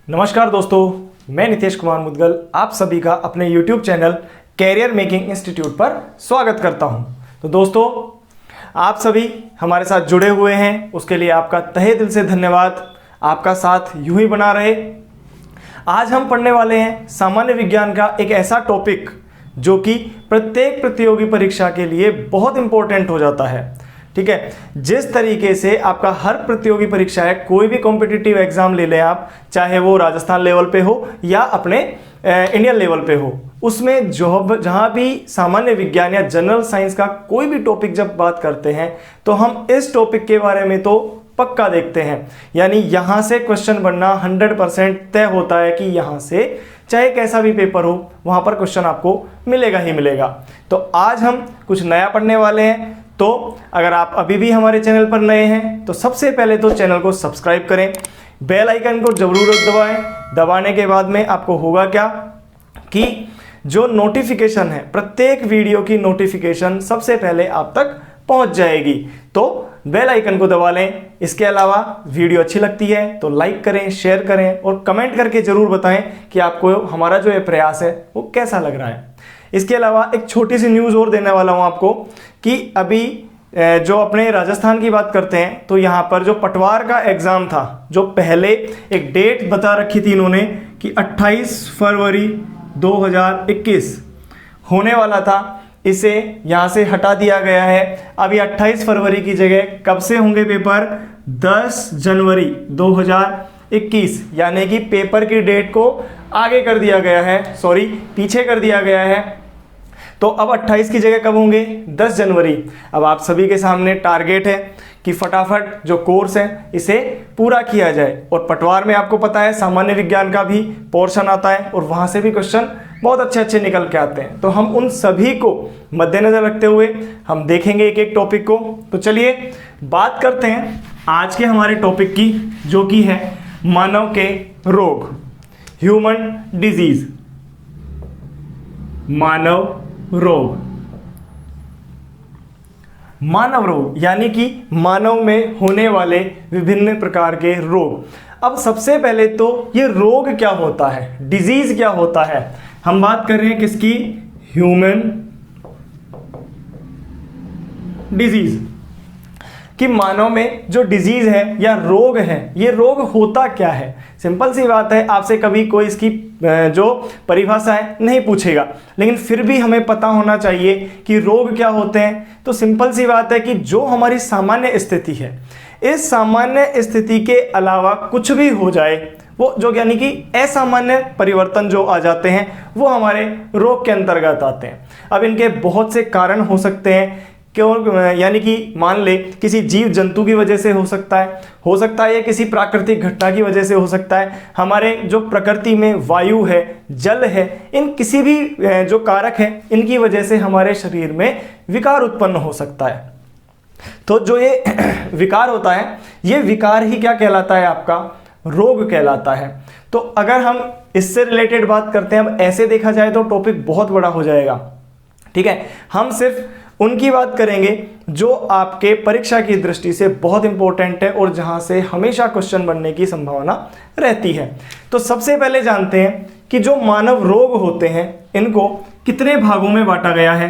नमस्कार दोस्तों, मैं नितेश कुमार मुदगल आप सभी का अपने YouTube channel career making institute पर स्वागत करता हूं। तो दोस्तों, आप सभी हमारे साथ जुड़े हुए हैं, उसके लिए आपका तहे दिल से धन्यवाद। आपका साथ यूं ही बना रहे। आज हम पढ़ने वाले हैं सामान्य विज्ञान का एक ऐसा टॉपिक जो कि प्रत्येक प्रतियोगी परीक्षा के लिए बहुत इंपॉर्टेंट हो जाता है। ठीक है, जिस तरीके से आपका हर प्रतियोगी परीक्षा है, कोई भी कॉम्पिटिटिव एग्जाम ले लें आप, चाहे वो राजस्थान लेवल पे हो या अपने इंडियन लेवल पे हो, उसमें जहाँ भी सामान्य विज्ञान या जनरल साइंस का कोई भी टॉपिक जब बात करते हैं तो हम इस टॉपिक के बारे में तो पक्का देखते हैं। यानी यहाँ से क्वेश्चन बनना 100% तय होता है कि यहाँ से चाहे कैसा भी पेपर हो वहाँ पर क्वेश्चन आपको मिलेगा ही मिलेगा। तो आज हम कुछ नया पढ़ने वाले हैं। तो अगर आप अभी भी हमारे चैनल पर नए हैं तो सबसे पहले तो चैनल को सब्सक्राइब करें, बेल आइकन को जरूर दबाएं। दबाने के बाद में आपको होगा क्या कि जो नोटिफिकेशन है, प्रत्येक वीडियो की नोटिफिकेशन सबसे पहले आप तक पहुंच जाएगी। तो बेल आइकन को दबा लें। इसके अलावा वीडियो अच्छी लगती है तो लाइक करें, शेयर करें और कमेंट करके ज़रूर बताएं कि आपको हमारा जो ये प्रयास है वो कैसा लग रहा है। इसके अलावा एक छोटी सी न्यूज़ और देने वाला हूँ आपको कि अभी जो अपने राजस्थान की बात करते हैं तो यहाँ पर जो पटवार का एग्ज़ाम था, जो पहले एक डेट बता रखी थी इन्होंने कि 28 फरवरी 2021 होने वाला था, इसे यहाँ से हटा दिया गया है। अभी 28 फरवरी की जगह कब से होंगे पेपर? 10 जनवरी 2021, यानी कि पेपर की डेट को आगे कर दिया गया है, पीछे कर दिया गया है। तो अब 28 की जगह कब होंगे? 10 जनवरी। अब आप सभी के सामने टारगेट है कि फटाफट जो कोर्स है इसे पूरा किया जाए। और पटवार में आपको पता है सामान्य विज्ञान का भी पोर्शन आता है और वहाँ से भी क्वेश्चन बहुत अच्छे अच्छे निकल के आते हैं। तो हम उन सभी को मद्देनजर रखते हुए हम देखेंगे एक एक टॉपिक को। तो चलिए बात करते हैं आज के हमारे टॉपिक की, जो कि है मानव के रोग, ह्यूमन डिजीज। मानव रोग, मानव रोग यानी कि मानव में होने वाले विभिन्न प्रकार के रोग। अब सबसे पहले तो ये रोग क्या होता है, डिजीज क्या होता है? हम बात कर रहे हैं किसकी? ह्यूमन डिजीज कि मानव में जो डिजीज है या रोग है, ये रोग होता क्या है? सिंपल सी बात है, आपसे कभी कोई इसकी जो परिभाषा है नहीं पूछेगा, लेकिन फिर भी हमें पता होना चाहिए कि रोग क्या होते हैं। तो सिंपल सी बात है कि जो हमारी सामान्य स्थिति है, इस सामान्य स्थिति के अलावा कुछ भी हो जाए, वो जो यानी कि असामान्य परिवर्तन जो आ जाते हैं वो हमारे रोग के अंतर्गत आते हैं। अब इनके बहुत से कारण हो सकते हैं, क्यों? यानी कि मान ले किसी जीव जंतु की वजह से हो सकता है या किसी प्राकृतिक घटना की वजह से हो सकता है। हमारे जो प्रकृति में वायु है, जल है, इन किसी भी जो कारक है इनकी वजह से हमारे शरीर में विकार उत्पन्न हो सकता है। तो जो ये विकार होता है, ये विकार ही क्या कहलाता है? आपका रोग कहलाता है। तो अगर हम इससे रिलेटेड बात करते हैं, अब ऐसे देखा जाए तो टॉपिक बहुत बड़ा हो जाएगा। ठीक है, हम सिर्फ उनकी बात करेंगे जो आपके परीक्षा की दृष्टि से बहुत इंपॉर्टेंट है और जहां से हमेशा क्वेश्चन बनने की संभावना रहती है। तो सबसे पहले जानते हैं कि जो मानव रोग होते हैं इनको कितने भागों में बांटा गया है।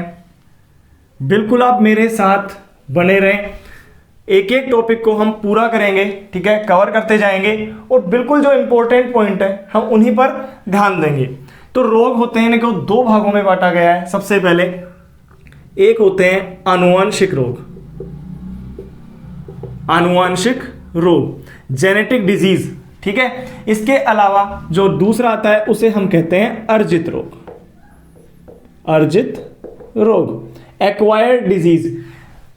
बिल्कुल आप मेरे साथ बने रहें, एक एक टॉपिक को हम पूरा करेंगे, ठीक है, कवर करते जाएंगे और बिल्कुल जो इंपॉर्टेंट पॉइंट है हम उन्हीं पर ध्यान देंगे। तो रोग होते हैं, इनको दो भागों में बांटा गया है। सबसे पहले एक होते हैं आनुवांशिक रोग, आनुवांशिक रोग, जेनेटिक डिजीज। ठीक है, इसके अलावा जो दूसरा आता है उसे हम कहते हैं अर्जित रोग, अर्जित रोग, एक्वायर्ड डिजीज।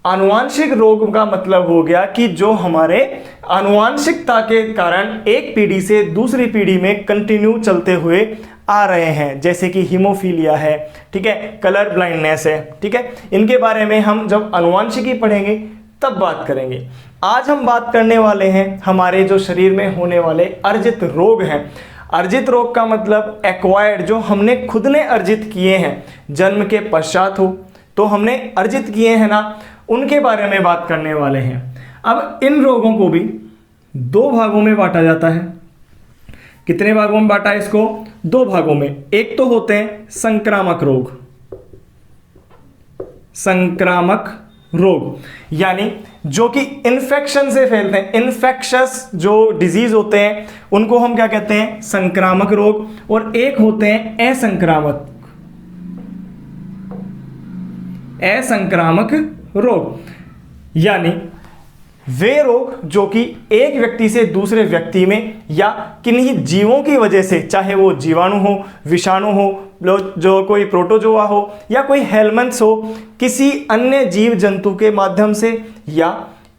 आनुवांशिक रोग का मतलब हो गया कि जो हमारे आनुवांशिकता के कारण एक पीढ़ी से दूसरी पीढ़ी में कंटिन्यू चलते हुए आ रहे हैं, जैसे कि हीमोफीलिया है, ठीक है, कलर ब्लाइंडनेस है। ठीक है, इनके बारे में हम जब आनुवांशिकी पढ़ेंगे तब बात करेंगे। आज हम बात करने वाले हैं हमारे जो शरीर में होने वाले अर्जित रोग हैं। अर्जित रोग का मतलब एक्वायर्ड, जो हमने खुद ने अर्जित किए हैं, जन्म के पश्चात हो तो हमने अर्जित किए हैं ना, उनके बारे में बात करने वाले हैं। अब इन रोगों को भी दो भागों में बांटा जाता है। कितने भागों में बांटा है इसको? 2 भागों में। एक तो होते हैं संक्रामक रोग, संक्रामक रोग यानी जो कि इन्फेक्शन से फैलते हैं, इन्फेक्शस जो डिजीज होते हैं उनको हम क्या कहते हैं? संक्रामक रोग। और एक होते हैं असंक्रामक, असंक्रामक रोग यानी वे रोग जो कि एक व्यक्ति से दूसरे व्यक्ति में या किन्हीं जीवों की वजह से, चाहे वो जीवाणु हो, विषाणु हो, जो कोई प्रोटोजोआ हो या कोई हेलमेंथ्स हो, किसी अन्य जीव जंतु के माध्यम से या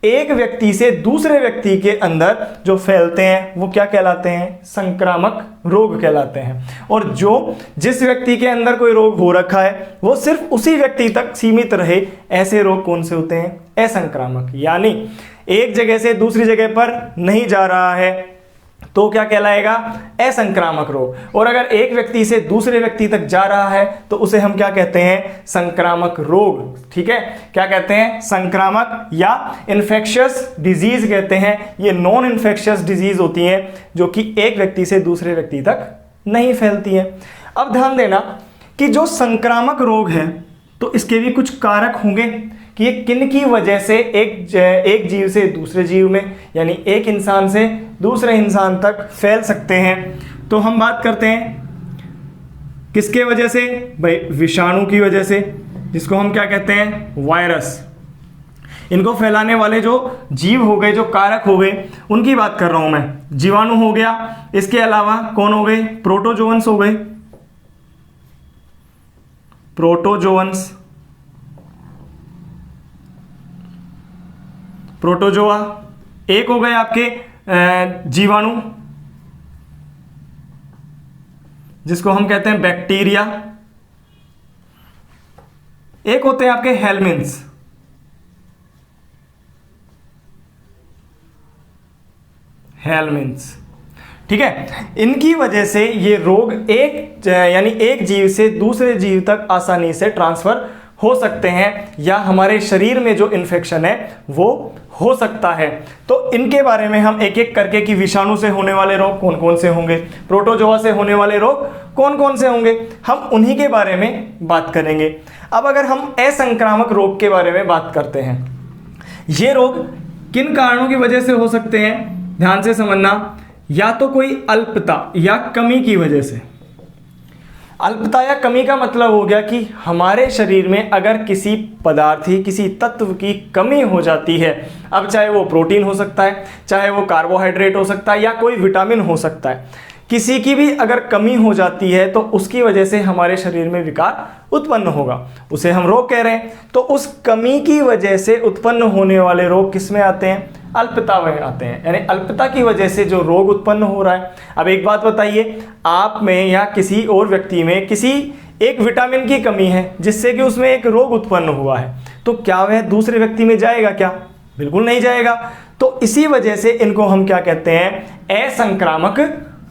एक व्यक्ति से दूसरे व्यक्ति के अंदर जो फैलते हैं वो क्या कहलाते हैं? संक्रामक रोग कहलाते हैं। और जो जिस व्यक्ति के अंदर कोई रोग हो रखा है वो सिर्फ उसी व्यक्ति तक सीमित रहे, ऐसे रोग कौन से होते हैं? असंक्रामक। यानी एक जगह से दूसरी जगह पर नहीं जा रहा है तो क्या कहलाएगा? असंक्रामक रोग। और अगर एक व्यक्ति से दूसरे व्यक्ति तक जा रहा है तो उसे हम क्या कहते हैं? संक्रामक रोग। ठीक है, क्या कहते हैं? संक्रामक या इन्फेक्शियस डिजीज कहते हैं। ये नॉन इन्फेक्शियस डिजीज होती हैं जो कि एक व्यक्ति से दूसरे व्यक्ति तक नहीं फैलती है। अब ध्यान देना कि जो संक्रामक रोग है तो इसके भी कुछ कारक होंगे कि ये किन की वजह से एक जीव से दूसरे जीव में यानी एक इंसान से दूसरे इंसान तक फैल सकते हैं। तो हम बात करते हैं किसके वजह से? भाई विषाणु की वजह से, जिसको हम क्या कहते हैं? वायरस। इनको फैलाने वाले जो जीव हो गए, जो कारक हो गए, उनकी बात कर रहा हूं मैं। जीवाणु हो गया, इसके अलावा कौन हो गए? प्रोटोजोअन्स हो गए, प्रोटोजोअन्स, प्रोटोजोआ। एक हो गए आपके जीवाणु जिसको हम कहते हैं बैक्टीरिया। एक होते हैं आपके हेलमिन्थ्स, हेलमिन्थ्स। ठीक है, इनकी वजह से ये रोग यानी एक जीव से दूसरे जीव तक आसानी से ट्रांसफर हो सकते हैं या हमारे शरीर में जो इन्फेक्शन है वो हो सकता है। तो इनके बारे में हम एक एक करके कि विषाणु से होने वाले रोग कौन कौन से होंगे, प्रोटोजोआ से होने वाले रोग कौन कौन से होंगे, हम उन्हीं के बारे में बात करेंगे। अब अगर हम असंक्रामक रोग के बारे में बात करते हैं, ये रोग किन कारणों की वजह से हो सकते हैं? ध्यान से समझना। या तो कोई अल्पता या कमी की वजह से। अल्पता या कमी का मतलब हो गया कि हमारे शरीर में अगर किसी पदार्थ की, किसी तत्व की कमी हो जाती है, अब चाहे वो प्रोटीन हो सकता है, चाहे वो कार्बोहाइड्रेट हो सकता है या कोई विटामिन हो सकता है, किसी की भी अगर कमी हो जाती है तो उसकी वजह से हमारे शरीर में विकार उत्पन्न होगा, उसे हम रोग कह रहे हैं। तो उस कमी की वजह से उत्पन्न होने वाले रोग किस में आते हैं? अल्पता में आते हैं। यानी अल्पता की वजह से जो रोग उत्पन्न हो रहा है। अब एक बात बताइए, आप में या किसी और व्यक्ति में किसी एक विटामिन की कमी है जिससे कि उसमें एक रोग उत्पन्न हुआ है, तो क्या वह दूसरे व्यक्ति में जाएगा क्या? बिल्कुल नहीं जाएगा। तो इसी वजह से इनको हम क्या कहते हैं? असंक्रामक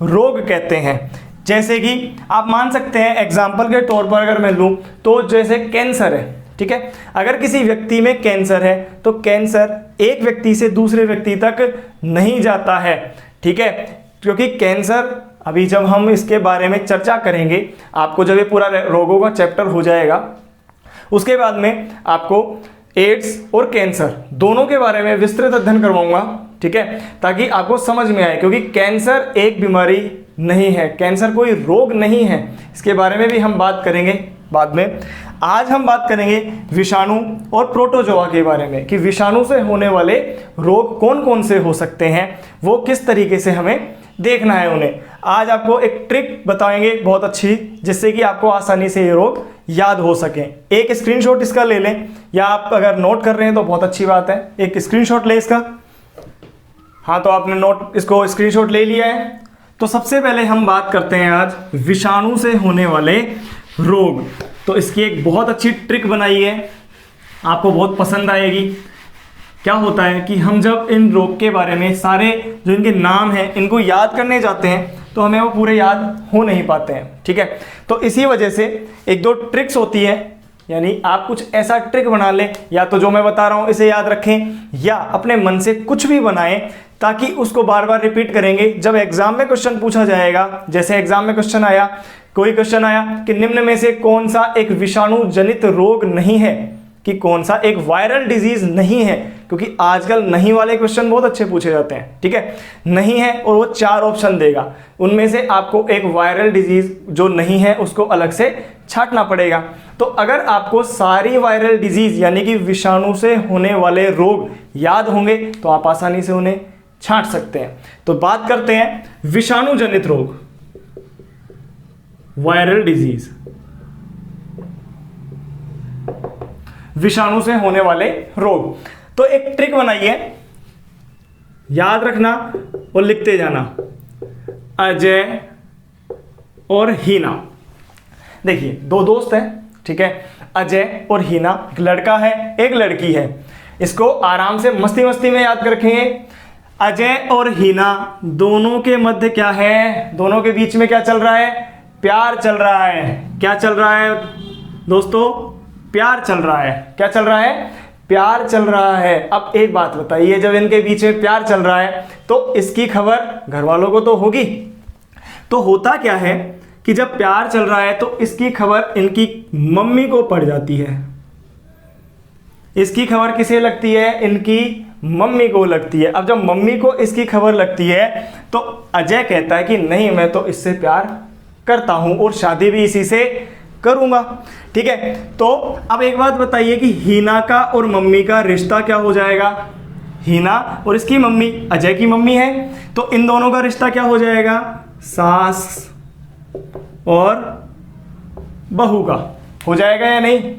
रोग कहते हैं। जैसे कि आप मान सकते हैं, एग्जाम्पल के तौर पर अगर मैं लूँ तो जैसे कैंसर है, ठीक है, अगर किसी व्यक्ति में कैंसर है तो कैंसर एक व्यक्ति से दूसरे व्यक्ति तक नहीं जाता है, ठीक है, क्योंकि कैंसर, अभी जब हम इसके बारे में चर्चा करेंगे, आपको जब ये पूरा रोगों का चैप्टर हो जाएगा उसके बाद में आपको एड्स और कैंसर दोनों के बारे में विस्तृत अध्ययन करवाऊंगा, ठीक है, ताकि आपको समझ में आए। क्योंकि कैंसर एक बीमारी नहीं है, कैंसर कोई रोग नहीं है, इसके बारे में भी हम बात करेंगे बाद में। आज हम बात करेंगे विषाणु और प्रोटोजोआ के बारे में कि विषाणु से होने वाले रोग कौन कौन से हो सकते हैं, वो किस तरीके से हमें देखना है उन्हें। आज आपको एक ट्रिक बताएंगे बहुत अच्छी, जिससे कि आपको आसानी से ये रोग याद हो सके। एक स्क्रीनशॉट इसका ले लें, या आप अगर नोट कर रहे हैं तो बहुत अच्छी बात है, एक स्क्रीनशॉट ले इसका। हाँ, तो आपने इसको स्क्रीनशॉट ले लिया है। तो सबसे पहले हम बात करते हैं आज विषाणु से होने वाले रोग। तो इसकी एक बहुत अच्छी ट्रिक बनाई है, आपको बहुत पसंद आएगी। क्या होता है कि हम जब इन रोग के बारे में सारे जो इनके नाम हैं इनको याद करने जाते हैं तो हमें वो पूरे याद हो नहीं पाते हैं, ठीक है। तो इसी वजह से एक दो ट्रिक्स होती है, यानी आप कुछ ऐसा ट्रिक बना लें, या तो जो मैं बता रहा हूँ इसे याद रखें, या अपने मन से कुछ भी बनाएं ताकि उसको बार बार रिपीट करेंगे। जब एग्जाम में क्वेश्चन पूछा जाएगा, जैसे एग्जाम में क्वेश्चन आया, कोई क्वेश्चन आया कि निम्न में से कौन सा एक विषाणु जनित रोग नहीं है, कि कौन सा एक वायरल डिजीज नहीं है, क्योंकि आजकल नहीं वाले क्वेश्चन बहुत अच्छे पूछे जाते हैं, ठीक है। नहीं है और वो 4 ऑप्शन देगा, उनमें से आपको एक वायरल डिजीज जो नहीं है उसको अलग से छांटना पड़ेगा। तो अगर आपको सारी वायरल डिजीज यानी कि विषाणु से होने वाले रोग याद होंगे तो आप आसानी से उन्हें छांट सकते हैं। तो बात करते हैं विषाणु जनित रोग, वायरल डिजीज, विषाणु से होने वाले रोग। तो एक ट्रिक बनाइए, याद रखना और लिखते जाना, अजय और हीना। देखिए 2 दोस्त हैं, ठीक है, अजय और हीना, एक लड़का है एक लड़की है। इसको आराम से मस्ती मस्ती में याद रखेंगे। अजय और हीना दोनों के मध्य क्या है, दोनों के बीच में क्या चल रहा है, प्यार चल रहा है। क्या चल रहा है दोस्तों, प्यार चल रहा है। क्या चल रहा है, प्यार चल रहा है। अब एक बात बताइए, जब इनके बीच में प्यार चल रहा है तो इसकी खबर घर वालों को तो होगी। तो होता क्या है कि जब प्यार चल रहा है तो इसकी खबर इनकी मम्मी को पड़ जाती है। इसकी खबर किसे लगती है, इनकी मम्मी को लगती है। अब जब मम्मी को इसकी खबर लगती है तो अजय कहता है कि नहीं, मैं तो इससे प्यार करता हूं और शादी भी इसी से करूंगा, ठीक है। तो अब एक बात बताइए कि हीना का और मम्मी का रिश्ता क्या हो जाएगा। हीना और इसकी मम्मी अजय की मम्मी है, तो इन दोनों का रिश्ता क्या हो जाएगा, सास और बहू का हो जाएगा या नहीं।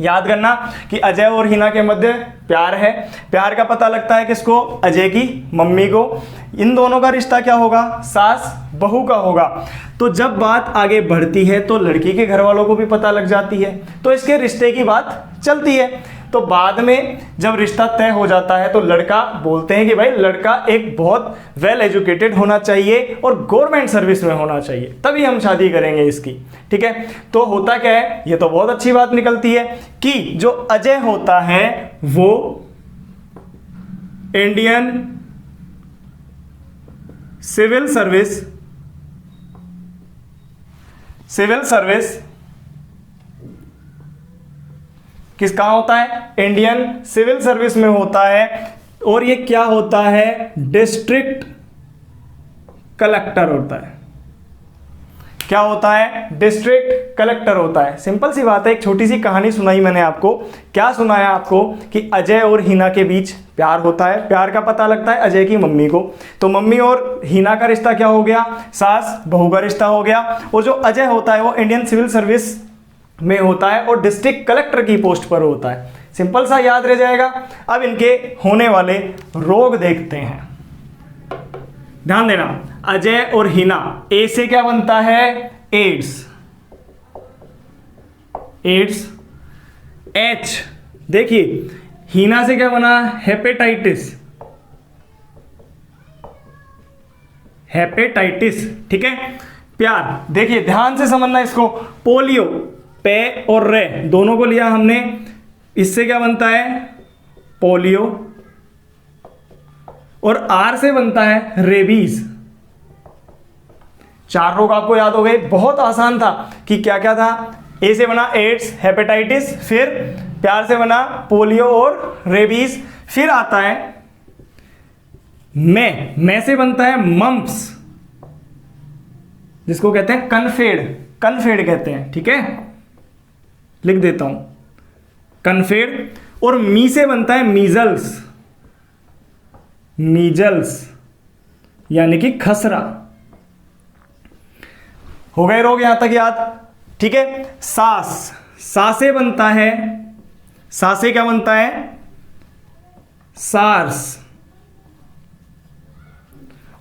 याद करना कि अजय और हीना के मध्य प्यार है। प्यार का पता लगता है किसको, अजय की मम्मी को। इन दोनों का रिश्ता क्या होगा, सास बहू का होगा। तो जब बात आगे बढ़ती है तो लड़की के घर वालों को भी पता लग जाती है, तो इसके रिश्ते की बात चलती है। तो बाद में जब रिश्ता तय हो जाता है तो लड़का बोलते हैं कि भाई लड़का एक बहुत वेल एजुकेटेड होना चाहिए और गवर्नमेंट सर्विस में होना चाहिए, तभी हम शादी करेंगे इसकी, ठीक है। तो होता क्या है, ये तो बहुत अच्छी बात निकलती है कि जो अजय होता है वो इंडियन सिविल सर्विस किसका होता है, इंडियन सिविल सर्विस में होता है। और ये क्या होता है, डिस्ट्रिक्ट कलेक्टर होता है। क्या होता है, डिस्ट्रिक्ट कलेक्टर होता है। सिंपल सी बात है, एक छोटी सी कहानी सुनाई मैंने आपको। क्या सुनाया आपको कि अजय और हीना के बीच प्यार होता है। प्यार का पता लगता है अजय की मम्मी को, तो मम्मी और हीना का रिश्ता क्या हो गया, सास बहू का रिश्ता हो गया। और जो अजय होता है वो इंडियन सिविल सर्विस में होता है और डिस्ट्रिक्ट कलेक्टर की पोस्ट पर होता है। सिंपल सा याद रह जाएगा। अब इनके होने वाले रोग देखते हैं, ध्यान देना। अजय और हीना, ए से क्या बनता है, एड्स। एच देखिए, हीना से क्या बना, हेपेटाइटिस, ठीक है। प्यार देखिए, ध्यान से समझना इसको। पोलियो, पे और रे दोनों को लिया हमने, इससे क्या बनता है, पोलियो। और आर से बनता है रेबीज। 4 रोग आपको याद हो गए, बहुत आसान था कि क्या क्या था। ए से बना एड्स, हेपेटाइटिस, फिर प्यार से बना पोलियो और रेबीज। फिर आता है मैं से बनता है मम्प्स, जिसको कहते हैं कनफेड कहते हैं, ठीक है, लिख देता हूं कनफेड। और मी से बनता है मीजल्स यानी कि खसरा। हो गए रोग यहां तक याद, ठीक है। सासे बनता है, सासे क्या बनता है, सार्स।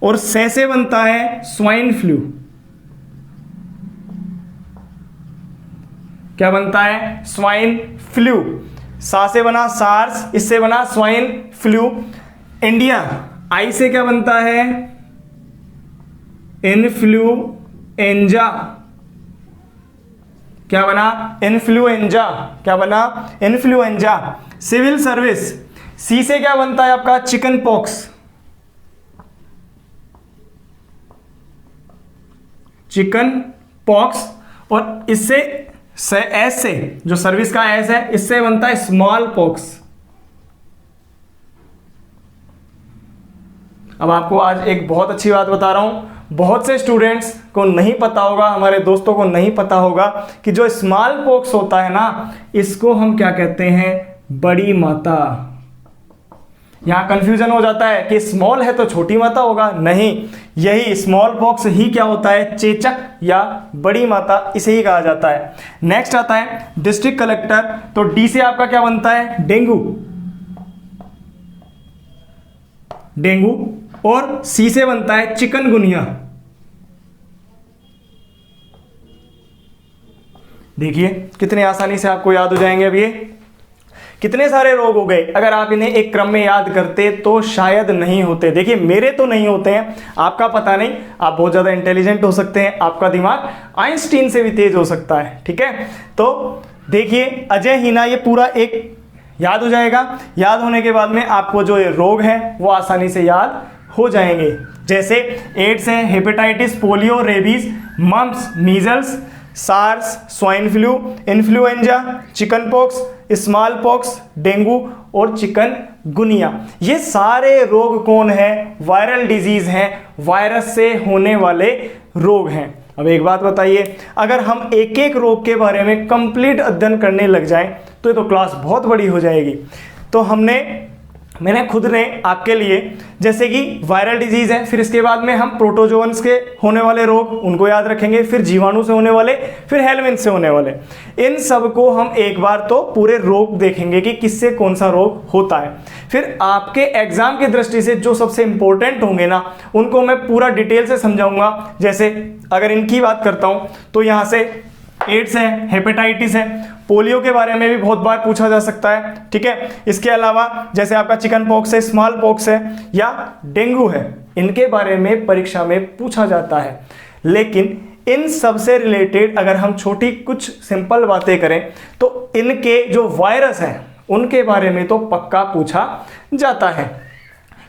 और से बनता है स्वाइन फ्लू। क्या बनता है, स्वाइन फ्लू। सा से बना सार्स, इससे बना स्वाइन फ्लू। इंडिया, आई से क्या बनता है, इन्फ्लुएंजा। क्या बना, इन्फ्लुएंजा। क्या बना, इन्फ्लुएंजा। सिविल सर्विस, सी से क्या बनता है आपका, चिकन पॉक्स। चिकन पॉक्स, और इससे एस से, जो सर्विस का एस है, इससे बनता है स्मॉल पॉक्स। अब आपको आज एक बहुत अच्छी बात बता रहा हूं, बहुत से स्टूडेंट्स को नहीं पता होगा, हमारे दोस्तों को नहीं पता होगा कि जो स्मॉल पॉक्स होता है ना, इसको हम क्या कहते हैं, बड़ी माता। यहां कंफ्यूजन हो जाता है कि स्मॉल है तो छोटी माता होगा, नहीं, यही स्मॉल पॉक्स ही क्या होता है, चेचक या बड़ी माता, इसे ही कहा जाता है। नेक्स्ट आता है डिस्ट्रिक्ट कलेक्टर, तो डी से आपका क्या बनता है, डेंगू, डेंगू, और सी से बनता है चिकनगुनिया। देखिए कितने आसानी से आपको याद हो जाएंगे। अब ये कितने सारे रोग हो गए, अगर आप इन्हें एक क्रम में याद करते तो शायद नहीं होते। देखिए मेरे तो नहीं होते हैं, आपका पता नहीं, आप बहुत ज़्यादा इंटेलिजेंट हो सकते हैं, आपका दिमाग आइंस्टीन से भी तेज हो सकता है, ठीक है। तो देखिए अजय हीना, ये पूरा एक याद हो जाएगा। याद होने के बाद में आपको जो ये रोग है वो आसानी से याद हो जाएंगे, जैसे एड्स है, hepatitis, polio, rabies, mumps, measles, SARS, swine flu, influenza, chicken pox, small pox, dengue और चिकन गुनिया। ये सारे रोग कौन है, वायरल डिजीज हैं, वायरस से होने वाले रोग हैं। अब एक बात बताइए, अगर हम एक एक रोग के बारे में कंप्लीट अध्ययन करने लग जाएं तो ये तो क्लास बहुत बड़ी हो जाएगी। तो मैंने खुद ने आपके लिए, जैसे कि वायरल डिजीज है, फिर इसके बाद में हम प्रोटोजोअन्स के होने वाले रोग उनको याद रखेंगे, फिर जीवाणु से होने वाले, फिर हेलमिन्थ से होने वाले, इन सब को हम एक बार तो पूरे रोग देखेंगे कि किससे कौन सा रोग होता है। फिर आपके एग्जाम की दृष्टि से जो सबसे इंपॉर्टेंट होंगे ना, उनको मैं पूरा डिटेल से समझाऊंगा। जैसे अगर इनकी बात करता हूं तो यहाँ से एड्स है, हेपेटाइटिस है, पोलियो के बारे में भी बहुत बार पूछा जा सकता है, ठीक है। इसके अलावा जैसे आपका चिकन पॉक्स है, स्मॉल पॉक्स है या डेंगू है, इनके बारे में परीक्षा में पूछा जाता है। लेकिन इन सब से रिलेटेड अगर हम छोटी कुछ सिंपल बातें करें तो इनके जो वायरस हैं उनके बारे में तो पक्का पूछा जाता है।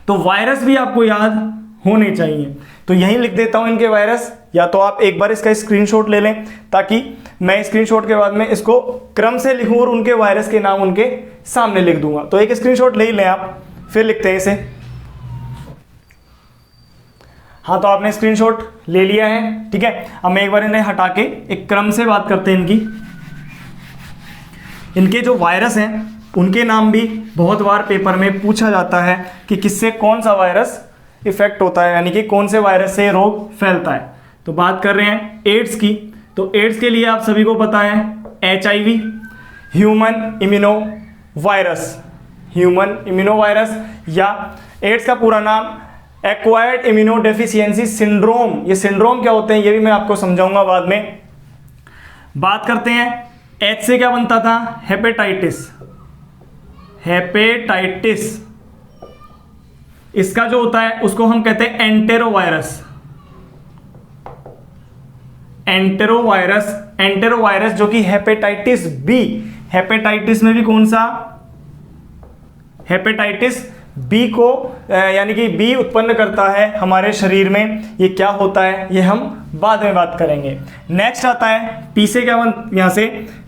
तो वायरस भी आपको याद होने चाहिए, तो यहीं लिख देता हूं इनके वायरस, या तो आप एक बार इसका स्क्रीनशॉट ले लें ताकि मैं स्क्रीनशॉट के बाद में इसको क्रम से लिखूं और उनके वायरस के नाम उनके सामने लिख दूंगा। तो एक स्क्रीनशॉट ले ही लें आप, फिर लिखते हैं इसे। हाँ, तो आपने स्क्रीनशॉट ले लिया है, ठीक है। अब मैं एक बार इन्हें हटा के एक क्रम से बात करते हैं इनके जो वायरस हैं उनके नाम भी बहुत बार पेपर में पूछा जाता है कि किससे कौन सा वायरस इफेक्ट होता है, यानी कि कौन से वायरस से रोग फैलता है। तो बात कर रहे हैं एड्स की, तो एड्स के लिए आप सभी को पता है HIV, human immuno virus, human immuno virus, या एड्स का पूरा नाम एक्वायर्ड इम्यूनो डेफिशिएंसी सिंड्रोम। ये सिंड्रोम क्या होते हैं ये भी मैं आपको समझाऊंगा बाद में। बात करते हैं H से क्या बनता था, हेपेटाइटिस, हेपेटाइटिस, इसका जो होता है उसको हम कहते हैं एंटेरोवायरस, एंटेरोवायरस, एंटेरोवायरस जो कि हेपेटाइटिस बी, हेपेटाइटिस में भी कौन सा, हेपेटाइटिस बी को यानी कि बी उत्पन्न करता है हमारे शरीर में। ये क्या होता है ये हम बाद में बात करेंगे। नेक्स्ट आता है पी से क्या बन, यहां से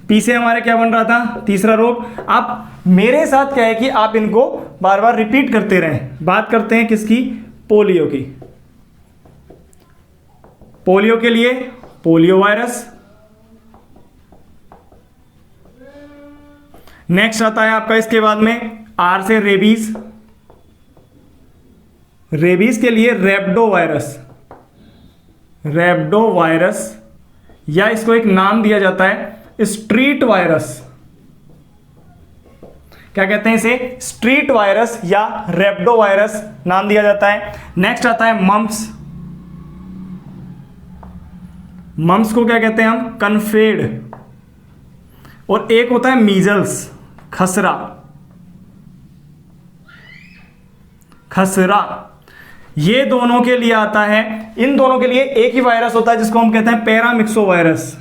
पी से हमारे क्या बन रहा था, तीसरा रोग। आप मेरे साथ क्या है कि आप इनको बार बार रिपीट करते रहें। बात करते हैं किसकी, पोलियो की। पोलियो के लिए पोलियो वायरस। नेक्स्ट आता है आपका इसके बाद में आर से रेबीज, रेबीज के लिए रेब्डो वायरस, रेब्डो वायरस, या इसको एक नाम दिया जाता है स्ट्रीट वायरस। क्या कहते हैं इसे, स्ट्रीट वायरस या रेब्डो वायरस नाम दिया जाता है। नेक्स्ट आता है मम्प्स, मम्प्स को क्या कहते हैं हम, कन्फेड। और एक होता है मीजल्स, खसरा, खसरा। ये दोनों के लिए आता है, इन दोनों के लिए एक ही वायरस होता है जिसको हम कहते हैं पैरामिक्सो वायरस,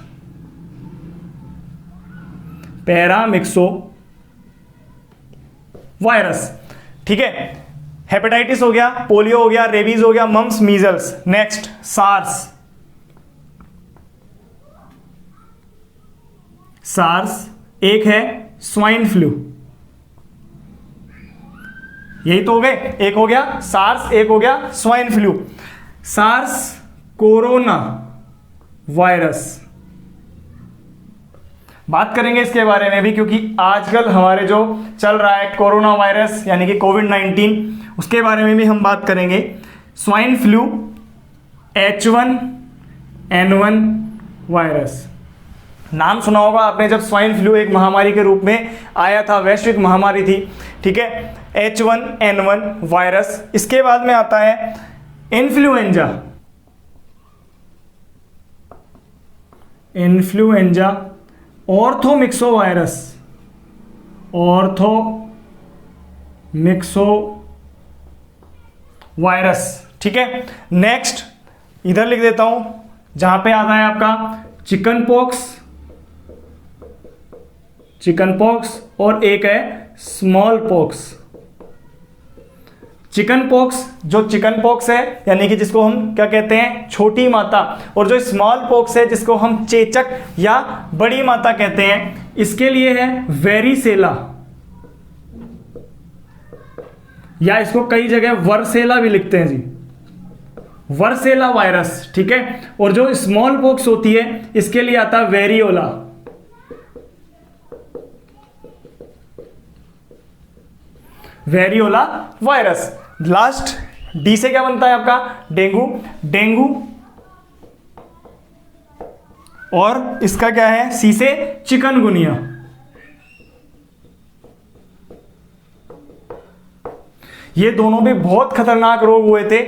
पैरामिक्सो वायरस, ठीक है। हेपेटाइटिस हो गया, पोलियो हो गया, रेबीज हो गया, mumps, measles. Next SARS, SARS, एक है स्वाइन फ्लू। यही तो हो गए, एक हो गया सार्स, एक हो गया swine flu. SARS corona virus, बात करेंगे इसके बारे में भी, क्योंकि आजकल हमारे जो चल रहा है कोरोना वायरस यानी कि कोविड-19, उसके बारे में भी हम बात करेंगे। स्वाइन फ्लू, H1N1 वायरस, नाम सुना होगा आपने जब स्वाइन फ्लू एक महामारी के रूप में आया था, वैश्विक महामारी थी, ठीक है, H1N1 वायरस। इसके बाद में आता है influenza, influenza, orthomyxo virus, orthomyxo virus, ठीक है। नेक्स्ट इधर लिख देता हूं, जहां पे आता है आपका चिकन पॉक्स, चिकन पॉक्स, और एक है स्मॉल पॉक्स। चिकन पॉक्स, जो चिकन पॉक्स है यानी कि जिसको हम क्या कहते हैं, छोटी माता, और जो स्मॉल पॉक्स है जिसको हम चेचक या बड़ी माता कहते हैं, इसके लिए है वेरिसेला, या इसको कई जगह वर्सेला भी लिखते हैं जी, वर्सेला वायरस, ठीक है। और जो स्मॉल पॉक्स होती है इसके लिए आता है variola, variola virus. Last D से क्या बनता है आपका, डेंगू, डेंगू, और इसका क्या है, सी से चिकनगुनिया। ये दोनों भी बहुत खतरनाक रोग हुए थे,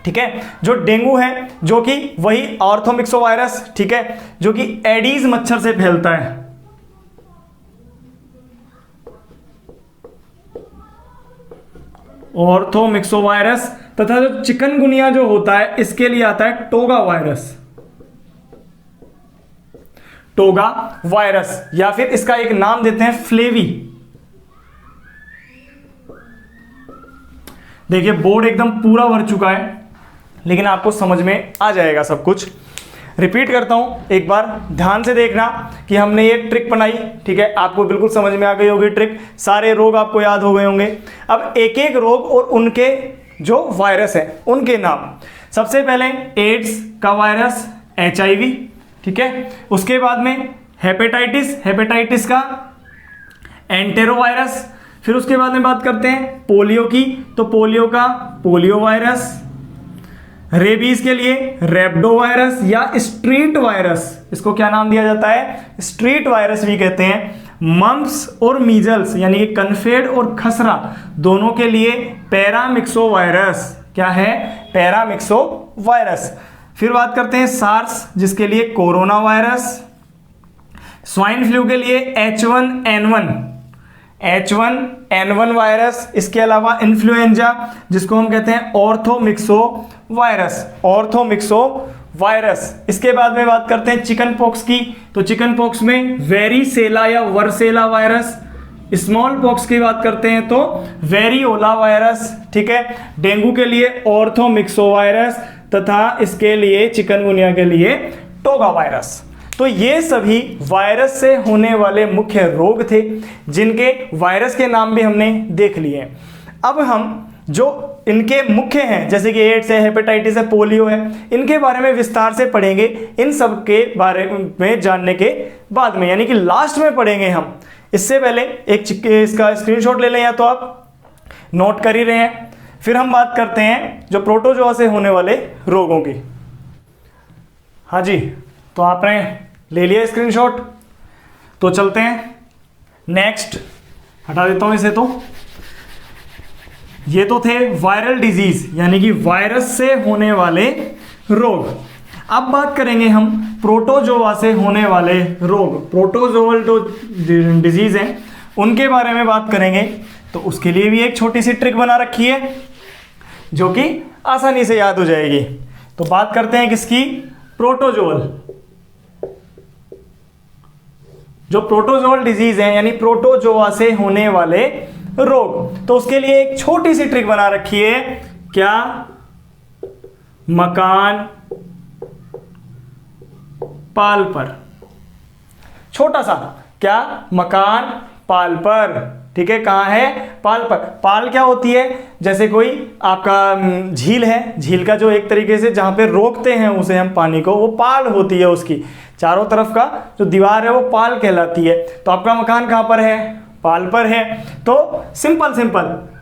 ठीक है। जो डेंगू है जो कि वही ऑर्थोमिक्सो वायरस, ठीक है, जो कि एडीज मच्छर से फैलता है, ऑर्थोमिक्सो वायरस। तथा जो चिकनगुनिया जो होता है इसके लिए आता है टोगा वायरस, टोगा वायरस, या फिर इसका एक नाम देते हैं फ्लेवी। देखिए बोर्ड एकदम पूरा भर चुका है, लेकिन आपको समझ में आ जाएगा सब कुछ। रिपीट करता हूं एक बार, ध्यान से देखना कि हमने ये ट्रिक बनाई, ठीक है, आपको बिल्कुल समझ में आ गई होगी ट्रिक, सारे रोग आपको याद हो गए होंगे। अब एक एक रोग और उनके जो वायरस है उनके नाम। सबसे पहले एड्स का वायरस, HIV, ठीक है। उसके बाद में हेपेटाइटिस, हेपेटाइटिस का एंटेरोवायरस। फिर उसके बाद में बात करते हैं पोलियो की, तो पोलियो का पोलियो वायरस। रेबीज के लिए रेब्डो वायरस या स्ट्रीट वायरस, इसको क्या नाम दिया जाता है, स्ट्रीट वायरस भी कहते हैं। मम्प्स और मीजल्स यानी कि कन्फेड और खसरा, दोनों के लिए पैरामिक्सो वायरस, क्या है, पैरामिक्सो वायरस। फिर बात करते हैं सार्स, जिसके लिए कोरोना वायरस। स्वाइन फ्लू के लिए H1N1 वायरस। इसके अलावा इन्फ्लुएंजा, जिसको हम कहते हैं ऑर्थोमिक्सो वायरस, ऑर्थोमिक्सो वायरस। इसके बाद में बात करते हैं चिकन पॉक्स की, तो चिकन पॉक्स में वेरिसेला या वर्सेला वायरस। स्मॉल पॉक्स की बात करते हैं तो वेरियोला वायरस, ठीक है। डेंगू के लिए ऑर्थोमिक्सो वायरस, तथा इसके लिए चिकनगुनिया के लिए टोगा वायरस। तो ये सभी वायरस से होने वाले मुख्य रोग थे, जिनके वायरस के नाम भी हमने देख लिए। अब हम जो इनके मुख्य हैं, जैसे कि एड्स है, हेपेटाइटिस है, पोलियो है, इनके बारे में विस्तार से पढ़ेंगे। इन सब के बारे में जानने के बाद में, यानी कि लास्ट में पढ़ेंगे हम। इससे पहले एक इसका स्क्रीनशॉट ले लें, या तो आप नोट कर ही रहे हैं। फिर हम बात करते हैं जो प्रोटोजोआ से होने वाले रोगों की। हाँ जी, तो आपने ले लिया स्क्रीनशॉट, तो चलते हैं नेक्स्ट। हटा देता हूं इसे। तो ये तो थे वायरल डिजीज, यानी कि वायरस से होने वाले रोग। अब बात करेंगे हम प्रोटोजोआ से होने वाले रोग, प्रोटोजोअल जो डिजीज हैं उनके बारे में बात करेंगे। तो उसके लिए भी एक छोटी सी ट्रिक बना रखी है, जो कि आसानी से याद हो जाएगी। तो बात करते हैं किसकी, प्रोटोजोअल। जो प्रोटोजोअल डिजीज है, यानी प्रोटोजोआ से होने वाले रोग, तो उसके लिए एक छोटी सी ट्रिक बना रखी है। क्या, मकान पाल पर। छोटा सा, क्या, मकान पाल पर, ठीक है, कहाँ है, पाल पर। पाल क्या होती है, जैसे कोई आपका झील है, झील का जो एक तरीके से जहाँ पे रोकते हैं उसे हम पानी को, वो पाल होती है, उसकी चारों तरफ का जो दीवार है वो पाल कहलाती है। तो आपका मकान कहाँ पर है, पाल पर है। तो सिंपल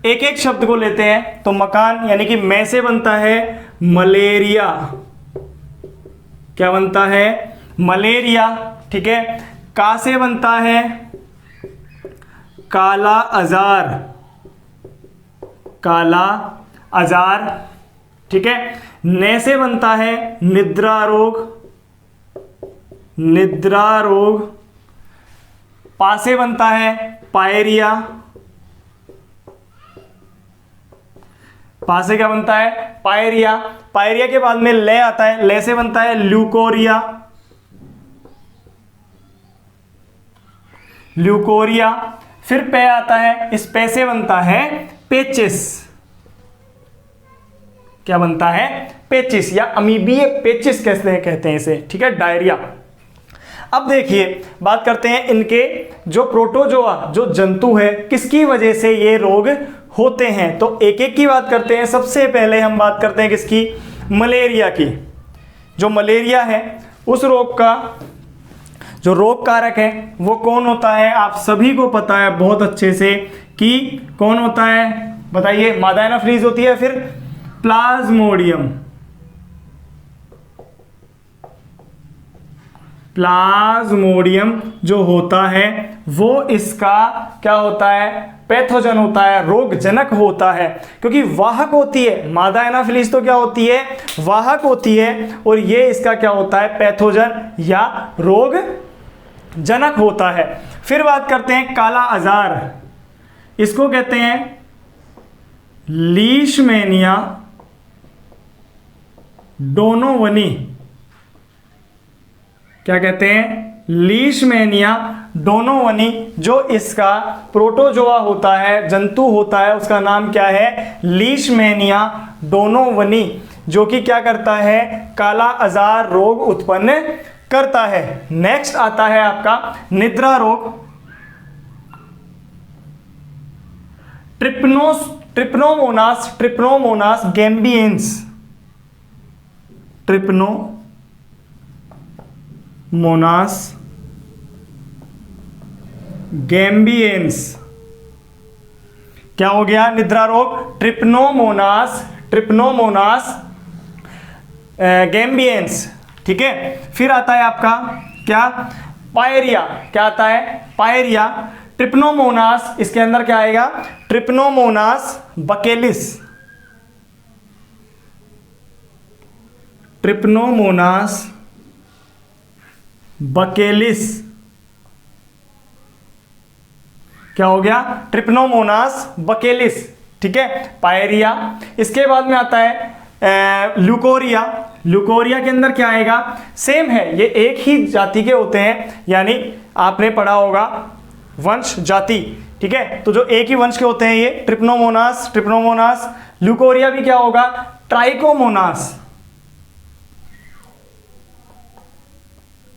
एक एक शब्द को लेते हैं। तो मकान यानी कि मैं से बनता है मलेरिया, क्या बनता है, मलेरिया, ठीक है। का से बनता है काला अजार, काला अजार, ठीक है। ने से बनता है निद्रा रोग, निद्रा रोग। पा से बनता है पायरिया, पा से क्या बनता है, पायरिया। पायरिया के बाद में ले आता है, ले से बनता है ल्यूकोरिया, ल्यूकोरिया। फिर पे आता है, इस पे से बनता है पेचिस, क्या बनता है, पेचिस या अमीबीय पेचिस कैसे कहते हैं इसे, ठीक है, डायरिया। अब देखिए बात करते हैं इनके जो प्रोटोजोआ जो जंतु है किसकी वजह से ये रोग होते हैं। तो एक एक की बात करते हैं। सबसे पहले हम बात करते हैं किसकी, मलेरिया की। जो मलेरिया है उस रोग का जो रोग कारक है वो कौन होता है, आप सभी को पता है बहुत अच्छे से कि कौन होता है, बताइए। मादा एनाफ्लीज होती है, फिर प्लाज्मोडियम, प्लाज्मोडियम जो होता है वो इसका क्या होता है, पैथोजन होता है, रोगजनक होता है, क्योंकि वाहक होती है। मादा एनाफिलीज तो क्या होती है, वाहक होती है, और ये इसका क्या होता है, पैथोजन या रोग जनक होता है। फिर बात करते हैं काला अजार, इसको कहते हैं लीशमैनिया डोनोवनी, क्या कहते हैं, लीशमैनिया डोनोवनी। जो इसका प्रोटोजोआ होता है, जंतु होता है, उसका नाम क्या है, लीशमैनिया डोनोवनी, जो कि क्या करता है, काला अजार रोग उत्पन्न करता है। नेक्स्ट आता है आपका निद्रा रोग, ट्रिप्नोमोनास, ट्रिप्नोमोनास गैम्बियंस, ट्रिप्नोमोनास गैम्बियंस। क्या हो गया, निद्रा रोग, ट्रिप्नोमोनास, ट्रिप्नोमोनास गैम्बियंस, ठीक है। फिर आता है आपका क्या, पायरिया, क्या आता है, पायरिया। ट्रिप्नोमोनास, इसके अंदर क्या आएगा, ट्रिप्नोमोनास बकेलिस, ट्रिप्नोमोनास बकेलिस, क्या हो गया, ट्रिप्नोमोनास बकेलिस, ठीक है, पायरिया। इसके बाद में आता है ल्यूकोरिया। ल्यूकोरिया के अंदर क्या आएगा, सेम है, ये एक ही जाति के होते हैं, यानी आपने पढ़ा होगा वंश जाति, ठीक है। तो जो एक ही वंश के होते हैं ये ट्रिप्नोमोनास, ट्रिप्नोमोनास। ल्यूकोरिया भी क्या होगा, ट्राइकोमोनास,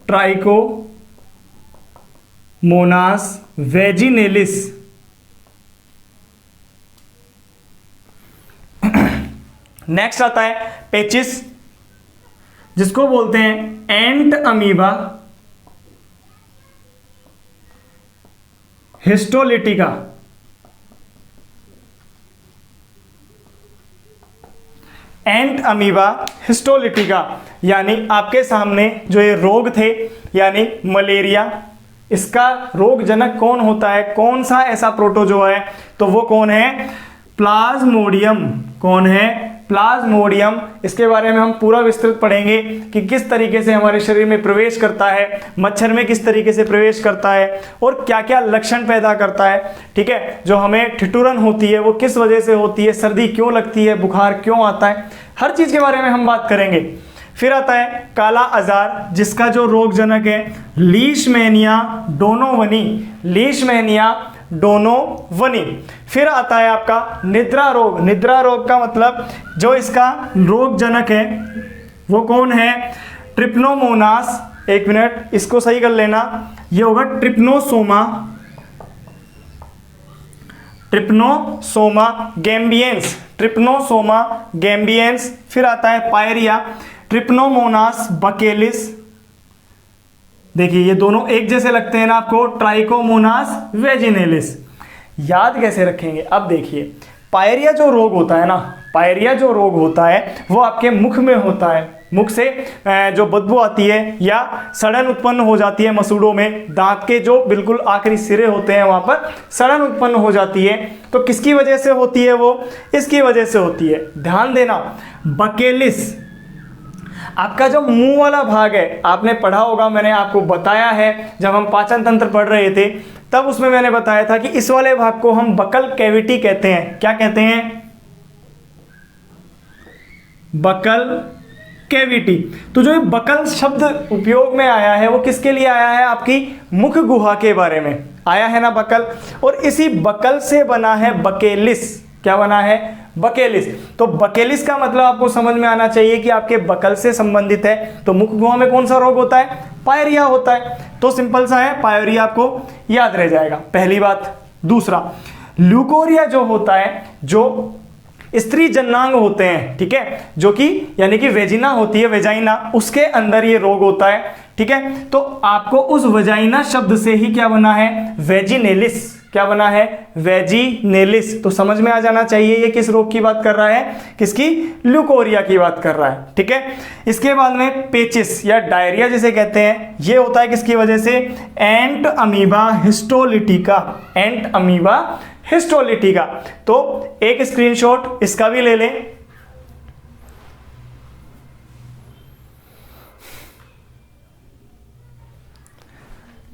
ट्राइकोमोनास वेजिनेलिस। नेक्स्ट आता है पेचिस, जिसको बोलते हैं एंट अमीबा हिस्टोलिटिका, एंट अमीबा हिस्टोलिटिका। यानी आपके सामने जो ये रोग थे, यानी मलेरिया, इसका रोगजनक कौन होता है, कौन सा ऐसा प्रोटोजोआ है, तो वो कौन है, प्लाज्मोडियम। कौन है, प्लाज्मोडियम। इसके बारे में हम पूरा विस्तृत पढ़ेंगे कि किस तरीके से हमारे शरीर में प्रवेश करता है, मच्छर में किस तरीके से प्रवेश करता है और क्या क्या लक्षण पैदा करता है, ठीक है। जो हमें ठिठुरन होती है वो किस वजह से होती है, सर्दी क्यों लगती है, बुखार क्यों आता है, हर चीज़ के बारे में हम बात करेंगे। फिर आता है काला अजार, जिसका जो रोगजनक है लीशमैनिया डोनोवनी, लीशमैनिया डोनोवनी। फिर आता है आपका निद्रा रोग। निद्रा रोग का मतलब जो इसका रोगजनक है वो कौन है, ट्रिप्नोमोनास एक मिनट, इसको सही कर लेना। ये होगा trypanosoma, trypanosoma gambiense, trypanosoma gambiense. फिर आता है पायरिया, ट्रिप्नोमोनास बकेलिस। देखिए ये दोनों एक जैसे लगते हैं ना आपको, ट्राइकोमोनास वेजिनेलिस। याद कैसे रखेंगे, अब देखिए पायरिया जो रोग होता है ना, पायरिया जो रोग होता है वो आपके मुख में होता है। मुख से जो बदबू आती है या सड़न उत्पन्न हो जाती है मसूड़ों में, दांत के जो बिल्कुल आखिरी सिरे होते हैं वहां पर सड़न उत्पन्न हो जाती है। तो किसकी वजह से होती है वो, इसकी वजह से होती है। ध्यान देना, बकेलिस आपका जो मुंह वाला भाग है, आपने पढ़ा होगा, मैंने आपको बताया है जब हम पाचन तंत्र पढ़ रहे थे तब उसमें मैंने बताया था कि इस वाले भाग को हम बकल कैविटी कहते हैं। क्या कहते हैं, बकल कैविटी। तो जो ये बकल शब्द उपयोग में आया है वो किसके लिए आया है, आपकी मुख गुहा के बारे में आया है ना बकल। और इसी बकल से बना है बकेलिस। क्या बना है, बकेलिस। तो बकेलिस का मतलब आपको समझ में आना चाहिए कि आपके बकल से संबंधित है। तो मुख गुहा में कौन सा रोग होता है, पायरिया होता है। तो सिंपल सा है, पायरिया आपको याद रह जाएगा, पहली बात। दूसरा, ल्यूकोरिया जो होता है, जो स्त्री जन्नांग होते हैं, ठीक है, जो कि यानी कि वेजिना होती है, वेजाइना, उसके अंदर ये रोग होता है, ठीक है। तो आपको उस वेजाइना शब्द से ही क्या बना है, वेजिनेलिस। क्या बना है, वेजिनेलिस। तो समझ में आ जाना चाहिए ये किस रोग की बात कर रहा है, किसकी, ल्यूकोरिया की बात कर रहा है, ठीक है। इसके बाद में पेचिस या डायरिया जिसे कहते हैं, ये होता है किसकी वजह से, एंट अमीबा हिस्टोलिटिका, एंट अमीबा हिस्टोलिटिका। तो एक स्क्रीनशॉट इसका भी ले लें।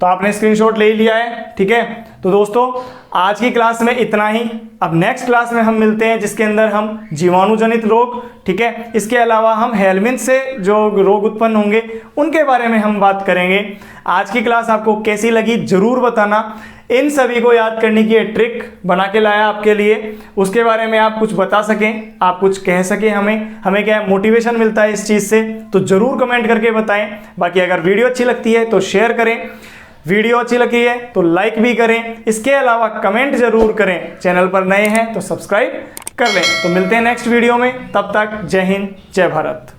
तो आपने स्क्रीनशॉट ले लिया है, ठीक है। तो दोस्तों आज की क्लास में इतना ही। अब नेक्स्ट क्लास में हम मिलते हैं जिसके अंदर हम जीवाणुजनित रोग, ठीक है, इसके अलावा हम हेलमिंथ से जो रोग उत्पन्न होंगे उनके बारे में हम बात करेंगे। आज की क्लास आपको कैसी लगी जरूर बताना। इन सभी को याद करने की ये ट्रिक बना के लाया आपके लिए, उसके बारे में आप कुछ बता सकें, आप कुछ कह सकें, हमें क्या मोटिवेशन मिलता है इस चीज़ से, तो ज़रूर कमेंट करके बताएं। बाकी अगर वीडियो अच्छी लगती है तो शेयर करें, वीडियो अच्छी लगी है तो लाइक भी करें, इसके अलावा कमेंट जरूर करें। चैनल पर नए हैं तो सब्सक्राइब कर लें। तो मिलते हैं नेक्स्ट वीडियो में, तब तक जय हिंद, जय भारत।